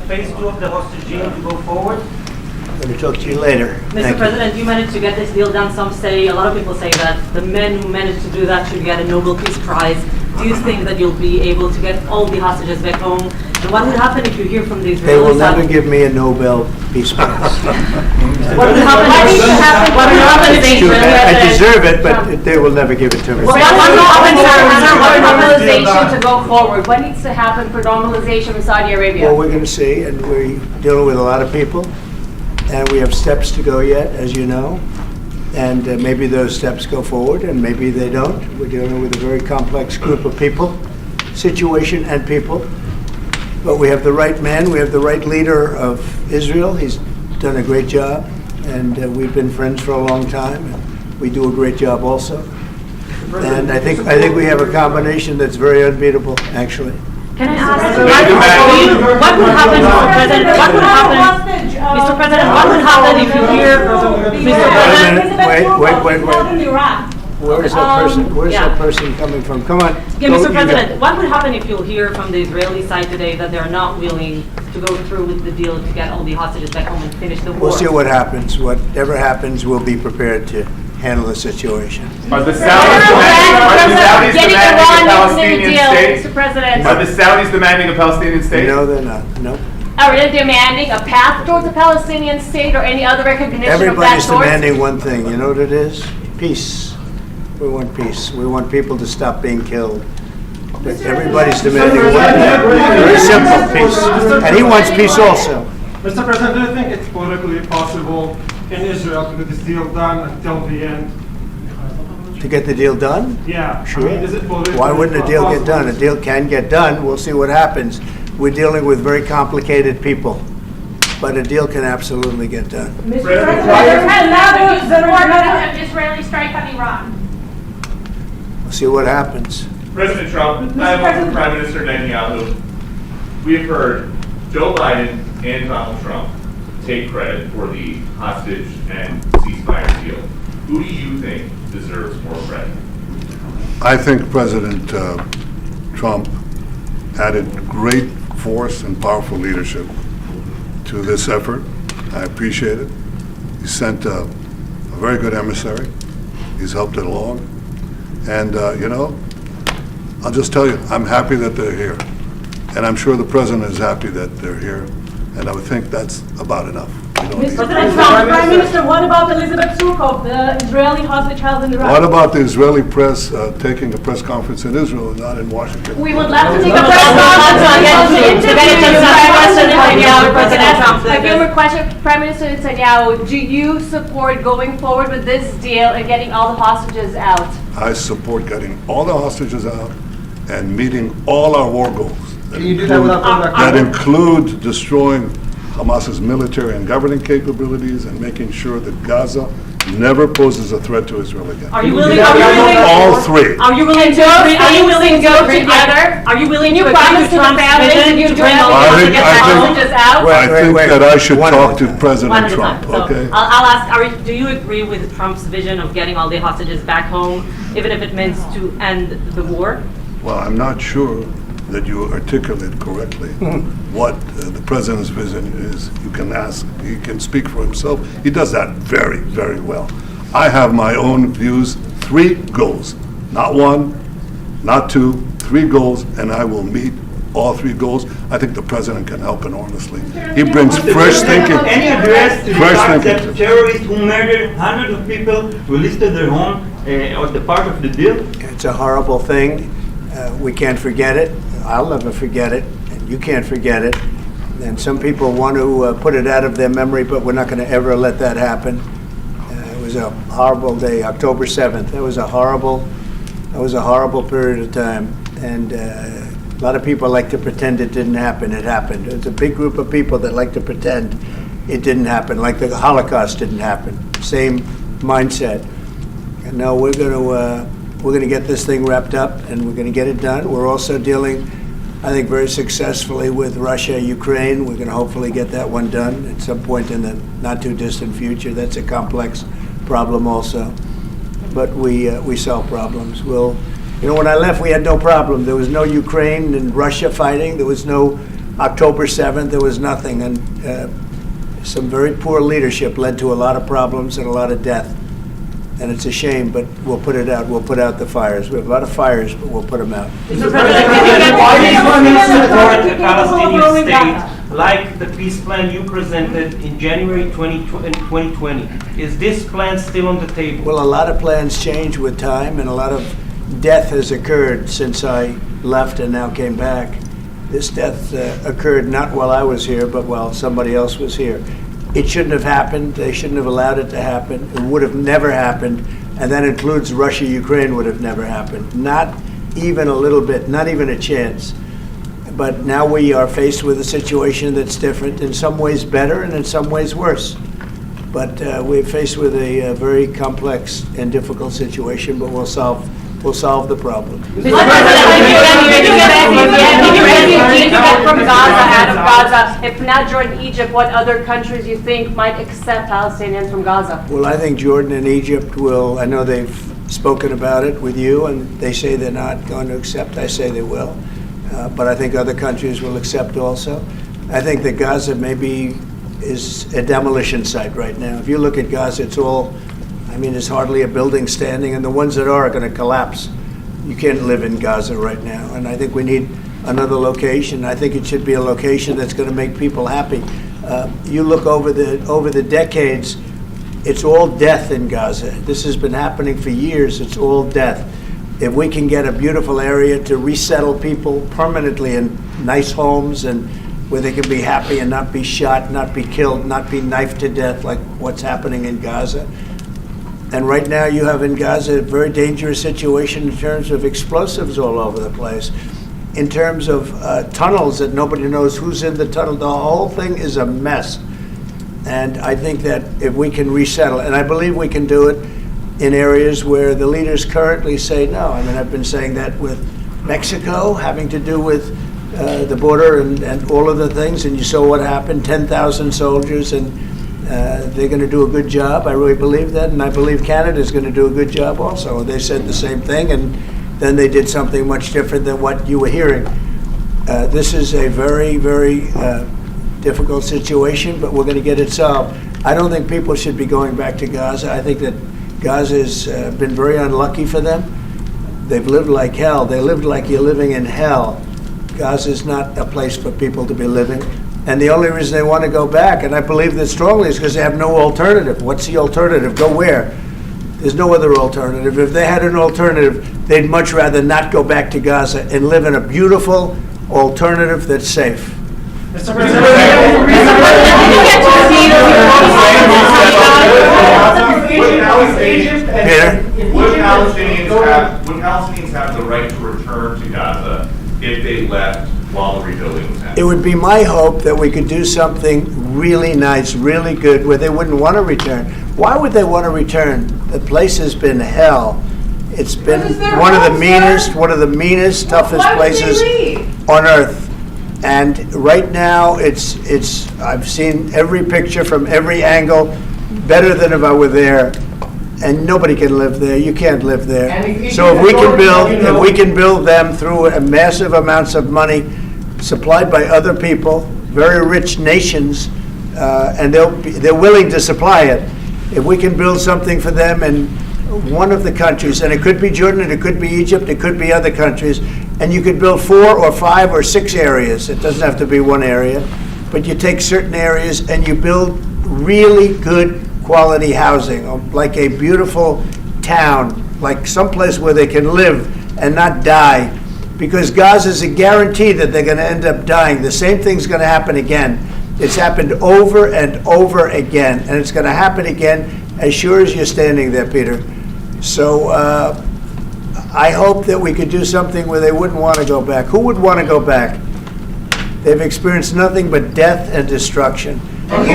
phase 2 of the hostage deal to go forward? I'm going to talk to you later. Mr. President, you managed to get this deal done. Some say, a lot of people say that the men who managed to do that should get a Nobel Peace Prize. Do you think that you'll be able to get all the hostages back home? And what would happen if you hear from the Israelis? They will never give me a Nobel Peace Prize. What would happen if the I Israelis... deserve it, but they will never give it to me. What normalization to go forward? What needs to happen for normalization in Saudi Arabia? Well, we're going to see, and we're dealing with a lot of people, and we have steps to go yet, as you know, and maybe those steps go forward, and maybe they don't. We're dealing with a very complex group of people, situation and people, but we have the right man, we have the right leader of Israel. He's done a great job, and we've been friends for a long time, and we do a great job also. And I think we have a combination that's very unbeatable, actually. Can I ask what would happen, Mr. President? What would happen, Mr. President? What would happen if you hear, Mr. President? Wait. Where is that person? Where's that person coming from? Come on. Yeah, Mr. President, what would happen if you hear from the Israeli side today that they're not willing to go through with the deal to get all the hostages back home and finish the war? We'll see what happens. Whatever happens, we'll be prepared to handle the situation. Are the Saudis demanding a Palestinian state? Mr. President. Are the Saudis demanding a Palestinian state? No, they're not. No. Are they demanding a path towards a Palestinian state or any other recognition Everybody's of that sort? demanding one thing. You know what it is? Peace. We want peace. We want people to stop being killed. But everybody's demanding one thing. Very simple, peace. And he wants peace also. Mr. President, do you think it's politically possible in Israel to get this deal done until the end? To get the deal done? Yeah. Sure. I mean, is it politically Why wouldn't a deal get possible? done? A deal can get done. We'll see what happens. We're dealing with very complicated people. But a deal can absolutely get done. Mr. President, an Israeli strike on Iran. We'll see what happens. President Trump, I have one for Prime Minister Netanyahu. We have heard Joe Biden and Donald Trump take credit for the hostage and ceasefire deal. Who do you think deserves more credit? I think President Trump added great force and powerful leadership to this effort. I appreciate it. He sent a very good emissary. He's helped it along. And, I'll just tell you, I'm happy that they're here. And I'm sure the President is happy that they're here. And I would think that's about enough. Prime Minister, what about Elizabeth Surkov, the Israeli hostage held in Iraq? What about the Israeli press taking a press conference in Israel and not in Washington? We would love to take a press conference to get into President Trump. A few question, Prime Minister Netanyahu, do you support going forward with this deal and getting all the hostages out? I support getting all the hostages out and meeting all our war goals that include destroying Hamas's military and governing capabilities and making sure that Gaza never poses a threat to Israel again. Are you willing? All three. Are you willing to? Are you willing to go together? Are you willing to promise to the families you bring all the hostages out? I think that I should talk to One President at a Trump. time. So Okay. I'll ask. Do you agree with Trump's vision of getting all the hostages back home, even if it means to end the war? Well, I'm not sure that you articulate correctly what the president's vision is. You can ask, he can speak for himself. He does that very, very well. I have my own views, 3 goals, not 1, not 2, 3 goals, and I will meet all 3 goals. I think the president can help enormously. He brings fresh thinking. Any address to the Fresh fact thinking. that terrorists who murdered hundreds of people released to their home as the part of the deal? It's a horrible thing. We can't forget it. I'll never forget it, and you can't forget it. And some people want to put it out of their memory, but we're not going to ever let that happen. It was a horrible day, October 7th. That was a horrible period of time. And a lot of people like to pretend it didn't happen. It happened. There's a big group of people that like to pretend it didn't happen, like the Holocaust didn't happen. Same mindset. And now we're going to get this thing wrapped up, and we're going to get it done. We're also dealing, I think, very successfully with Russia, Ukraine. We're going to hopefully get that one done at some point in the not too distant future. That's a complex problem also. But we solve problems. When I left, we had no problem. There was no Ukraine and Russia fighting. There was no October 7th, there was nothing, and some very poor leadership led to a lot of problems and a lot of death. And it's a shame, but we'll put it out. We'll put out the fires. We have a lot of fires, but we'll put them out. Mr. President, why do you want to support a Palestinian state like the peace plan you presented in January 2020? Is this plan still on the table? Well, a lot of plans change with time, and a lot of death has occurred since I left and now came back. This death occurred not while I was here, but while somebody else was here. It shouldn't have happened. They shouldn't have allowed it to happen. It would have never happened, and that includes Russia-Ukraine would have never happened. Not even a little bit, not even a chance. But now we are faced with a situation that's different, in some ways better and in some ways worse. But we're faced with a very complex and difficult situation, but we'll solve the problem. Mr. President, from Gaza, out of Gaza, if not Jordan, Egypt, what other countries you think might accept Palestinians from Gaza? Well, I think Jordan and Egypt will. I know they've spoken about it with you, and they say they're not going to accept. I say they will. But I think other countries will accept also. I think that Gaza maybe is a demolition site right now. If you look at Gaza, it's all, I mean, there's hardly a building standing, and the ones that are going to collapse. You can't live in Gaza right now, and I think we need another location. I think it should be a location that's going to make people happy. You look over the decades, it's all death in Gaza. This has been happening for years. It's all death. If we can get a beautiful area to resettle people permanently in nice homes and where they can be happy and not be shot, not be killed, not be knifed to death like what's happening in Gaza. And right now you have in Gaza a very dangerous situation in terms of explosives all over the place, in terms of tunnels that nobody knows who's in the tunnel. The whole thing is a mess. And I think that if we can resettle, and I believe we can do it in areas where the leaders currently say no. I mean, I've been saying that with Mexico, having to do with the border and all of the things, and you saw what happened, 10,000 soldiers, and they're going to do a good job. I really believe that, and I believe Canada is going to do a good job also. They said the same thing, and then they did something much different than what you were hearing. This is a very, very difficult situation, but we're going to get it solved. I don't think people should be going back to Gaza. I think that Gaza has been very unlucky for them. They've lived like hell. They lived like you're living in hell. Gaza is not a place for people to be living. And the only reason they want to go back, and I believe this strongly, is because they have no alternative. What's the alternative? Go where? There's no other alternative. If they had an alternative, they'd much rather not go back to Gaza and live in a beautiful alternative that's safe. Mr. President, Would Palestinians have the right to return to Gaza if they left while the rebuilding was happening? It would be my hope that we could do something really nice, really good, where they wouldn't want to return. Why would they want to return? The place has been hell. It's been one of the meanest, toughest places on earth. And right now, I've seen every picture from every angle, better than if I were there. And nobody can live there. You can't live there. So if we can build them through massive amounts of money supplied by other people, very rich nations, and they're willing to supply it. If we can build something for them in one of the countries, and it could be Jordan, and it could be Egypt, it could be other countries, and you could build 4 or 5 or 6 areas. It doesn't have to be one area, but you take certain areas and you build really good quality housing, like a beautiful town, like someplace where they can live and not die. Because Gaza is a guarantee that they're going to end up dying. The same thing's going to happen again. It's happened over and over again, and it's going to happen again as sure as you're standing there, Peter. So I hope that we could do something where they wouldn't want to go back. Who would want to go back? They've experienced nothing but death and destruction. What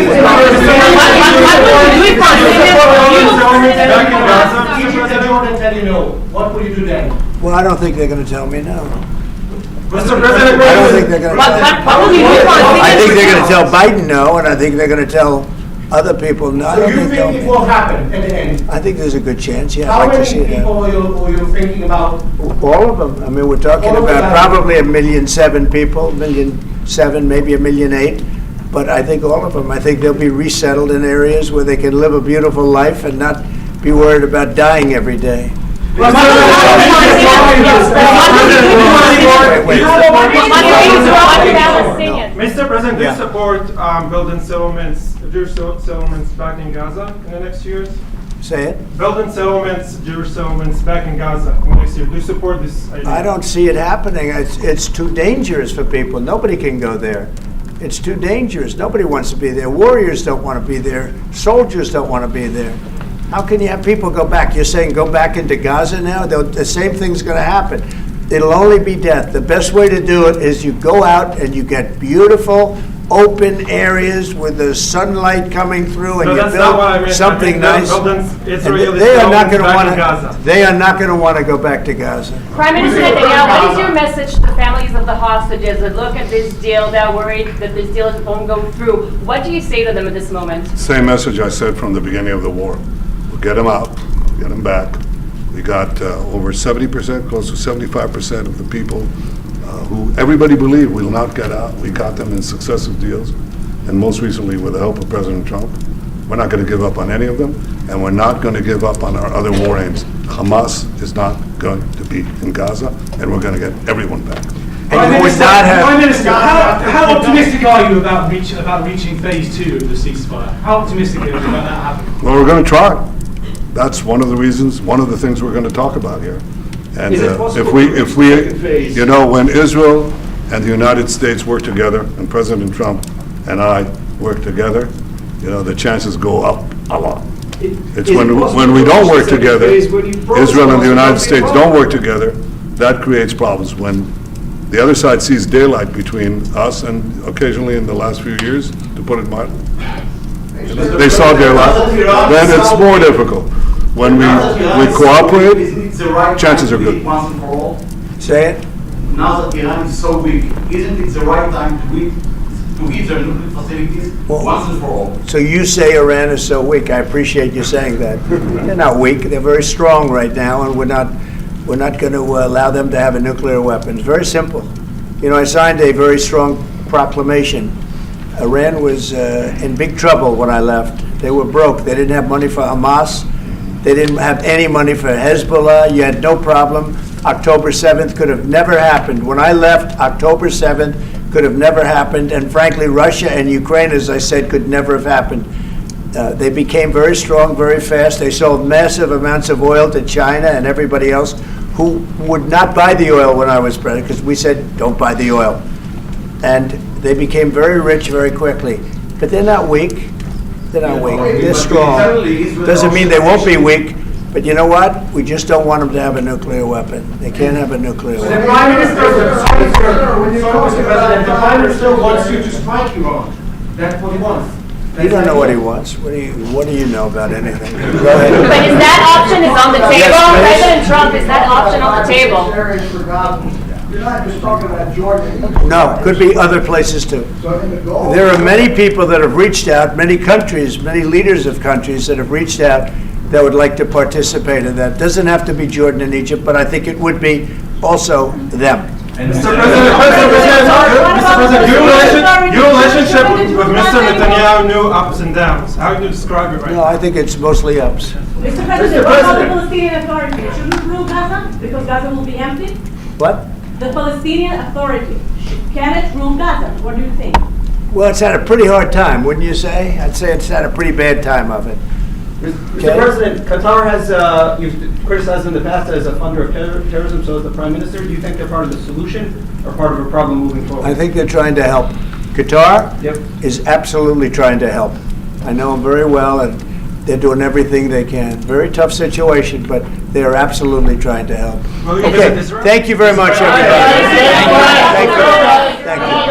will you do then? Well, I don't think they're going to tell me no. Mr. President, I don't think they're going to. I think they're going to tell Biden no, and I think they're going to tell other people no. So you think it will happen at the end? I think there's a good chance. Yeah, How I'd like to many see that. people are you thinking about? All of them. I mean, we're talking All of about them. probably 1.7 million people, 1.8 million 1,700,000, maybe 1,800,000. But I think all of them, I think they'll be resettled in areas where they can live a beautiful life and not be worried about dying every day. Mr. President, do you support building settlements, Jewish settlements back in Gaza in the next years? Say it. Building settlements, Jewish settlements back in Gaza in the next year. Do you support this idea? I don't see it happening. It's too dangerous for people. Nobody can go there. It's too dangerous. Nobody wants to be there. Warriors don't want to be there. Soldiers don't want to be there. How can you have people go back? You're saying go back into Gaza now? The same thing's going to happen. It'll only be death. The best way to do it is you go out and you get beautiful, open areas with the sunlight coming through, and No, you that's not what I build meant. something nice. Israeli They are not going to back in want Gaza. to. They are not going to want to go back to Gaza. Prime Minister Netanyahu, what is your message to the families of the hostages that look at this deal, that are worried that this deal won't go through? What do you say to them at this moment? Same message I said from the beginning of the war. We'll get them out, get them back. We got over 70%, close to 75% of the people who everybody believed will not get out. We got them in successive deals, and most recently with the help of President Trump. We're not going to give up on any of them, and we're not going to give up on our other war aims. Hamas is not going to be in Gaza, and we're going to get everyone back. And you would not have. Prime Minister, how optimistic are you about reaching phase 2 of the ceasefire? How optimistic are you about that happening? Well, we're going to try. That's one of the reasons, one of the things we're going to talk about here. And if we, you know, when Israel and the United States work together, and President Trump and I work together, you know, the chances go up a lot. It's when we don't work together, Israel and the United States don't work together, that creates problems. When the other side sees daylight between us, and occasionally in the last few years, to put it mildly, they saw daylight, then it's more difficult. When we cooperate, chances are good. Once and for all? Say it. Now that Iran is so weak, isn't it the right time to hit their nuclear facilities once and for all? So you say Iran is so weak. I appreciate you saying that. They're not weak. They're very strong right now, and we're not going to allow them to have a nuclear weapon. It's very simple. You know, I signed a very strong proclamation. Iran was in big trouble when I left. They were broke. They didn't have money for Hamas. They didn't have any money for Hezbollah. You had no problem. October 7th could have never happened. When I left, October 7th could have never happened. And frankly, Russia and Ukraine, as I said, could never have happened. They became very strong very fast. They sold massive amounts of oil to China and everybody else who would not buy the oil when I was president, because we said, don't buy the oil. And they became very rich very quickly. But they're not weak. They're not weak. They're strong. Doesn't mean they won't be weak. But you know what? We just don't want them to have a nuclear weapon. They can't have a nuclear weapon. The Prime Minister wants you to strike Iran. That's what he wants. You don't know what he wants. What do you know about anything? Go ahead. But is that option is on the table? Yes, President Trump, is that option on the table? You're not just talking about Jordan. No, could be other places too. There are many people that have reached out, many countries, many leaders of countries that have reached out that would like to participate in that. Doesn't have to be Jordan and Egypt, but I think it would be also them. Mr. President, your relationship with Mr. Netanyahu knew ups and downs. How do you describe it right No, now? I think it's mostly ups. Mr. President, what about the Palestinian Authority? Shouldn't rule Gaza because Gaza will be empty? What? The Palestinian Authority, can it rule Gaza? What do you think? Well, it's had a pretty hard time, wouldn't you say? I'd say it's had a pretty bad time of it. Mr. President, Qatar has, you've criticized in the past as a funder of terrorism, so as the Prime Minister. Do you think they're part of the solution or part of a problem moving forward? I think they're trying to help. Qatar is absolutely trying to help. I know them very well, and they're doing everything they can. Very tough situation, but they are absolutely trying to help. Okay, thank you very much, everybody. Thank you. Thank you.